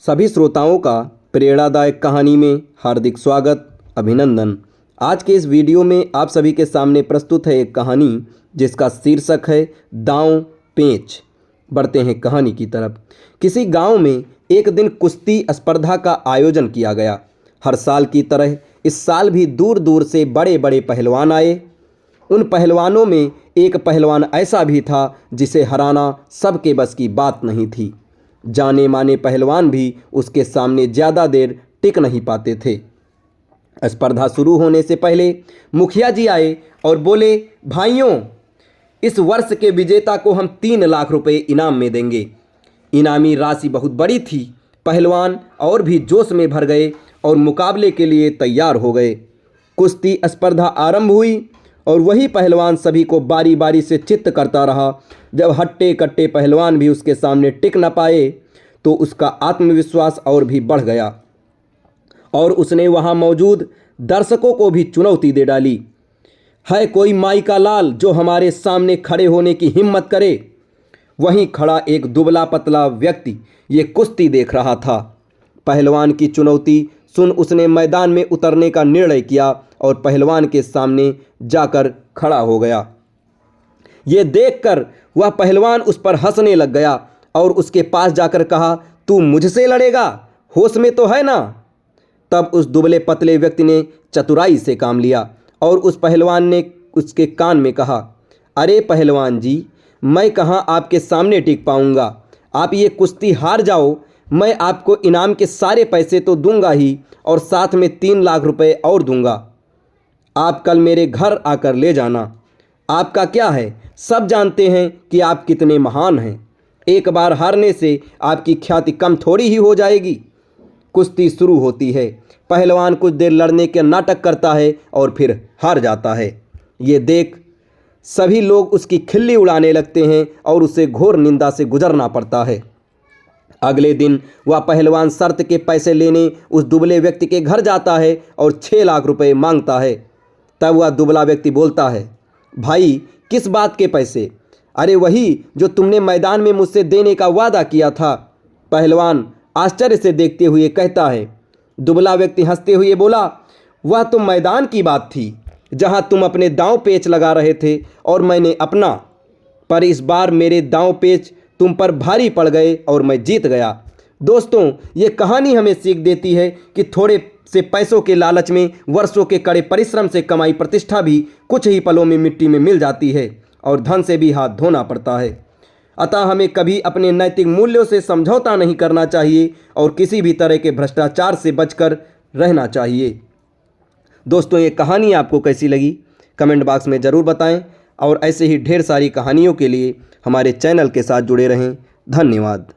सभी श्रोताओं का प्रेरणादायक कहानी में हार्दिक स्वागत, अभिनंदन। आज के इस वीडियो में आप सभी के सामने प्रस्तुत है एक कहानी जिसका शीर्षक है दांव पेंच। बढ़ते हैं कहानी की तरफ। किसी गांव में एक दिन कुश्ती स्पर्धा का आयोजन किया गया। हर साल की तरह इस साल भी दूर दूर से बड़े बड़े पहलवान आए। उन पहलवानों में एक पहलवान ऐसा भी था जिसे हराना सबके बस की बात नहीं थी। जाने माने पहलवान भी उसके सामने ज़्यादा देर टिक नहीं पाते थे। स्पर्धा शुरू होने से पहले मुखिया जी आए और बोले, भाइयों, इस वर्ष के विजेता को हम 3 लाख रुपए इनाम में देंगे। इनामी राशि बहुत बड़ी थी। पहलवान और भी जोश में भर गए और मुकाबले के लिए तैयार हो गए। कुश्ती स्पर्धा आरंभ हुई और वही पहलवान सभी को बारी बारी से चित्त करता रहा। जब हट्टे कट्टे पहलवान भी उसके सामने टिक न पाए तो उसका आत्मविश्वास और भी बढ़ गया और उसने वहां मौजूद दर्शकों को भी चुनौती दे डाली। है कोई माई का लाल जो हमारे सामने खड़े होने की हिम्मत करे? वहीं खड़ा एक दुबला पतला व्यक्ति ये कुश्ती देख रहा था। पहलवान की चुनौती सुन उसने मैदान में उतरने का निर्णय किया और पहलवान के सामने जाकर खड़ा हो गया। ये देखकर वह पहलवान उस पर हंसने लग गया और उसके पास जाकर कहा, तू मुझसे लड़ेगा? होश में तो है ना? तब उस दुबले पतले व्यक्ति ने चतुराई से काम लिया और उस पहलवान ने उसके कान में कहा, अरे पहलवान जी, मैं कहाँ आपके सामने टिक पाऊंगा। आप ये कुश्ती हार जाओ, मैं आपको इनाम के सारे पैसे तो दूंगा ही और साथ में 3 लाख रुपए और दूंगा। आप कल मेरे घर आकर ले जाना। आपका क्या है, सब जानते हैं कि आप कितने महान हैं। एक बार हारने से आपकी ख्याति कम थोड़ी ही हो जाएगी। कुश्ती शुरू होती है। पहलवान कुछ देर लड़ने के नाटक करता है और फिर हार जाता है। ये देख सभी लोग उसकी खिल्ली उड़ाने लगते हैं और उसे घोर निंदा से गुजरना पड़ता है। अगले दिन वह पहलवान शर्त के पैसे लेने उस दुबले व्यक्ति के घर जाता है और 6 लाख रुपए मांगता है। तब वह दुबला व्यक्ति बोलता है, भाई, किस बात के पैसे? अरे वही जो तुमने मैदान में मुझसे देने का वादा किया था। पहलवान आश्चर्य से देखते हुए कहता है। दुबला व्यक्ति हंसते हुए बोला, वह तो मैदान की बात थी जहां तुम अपने दांव पेच लगा रहे थे और मैंने अपना, पर इस बार मेरे दांव पेच तुम पर भारी पड़ गए और मैं जीत गया। दोस्तों, ये कहानी हमें सीख देती है कि थोड़े से पैसों के लालच में वर्षों के कड़े परिश्रम से कमाई प्रतिष्ठा भी कुछ ही पलों में मिट्टी में मिल जाती है और धन से भी हाथ धोना पड़ता है। अतः हमें कभी अपने नैतिक मूल्यों से समझौता नहीं करना चाहिए और किसी भी तरह के भ्रष्टाचार से बचकर रहना चाहिए। दोस्तों, ये कहानी आपको कैसी लगी कमेंट बॉक्स में ज़रूर बताएं और ऐसे ही ढेर सारी कहानियों के लिए हमारे चैनल के साथ जुड़े रहें। धन्यवाद।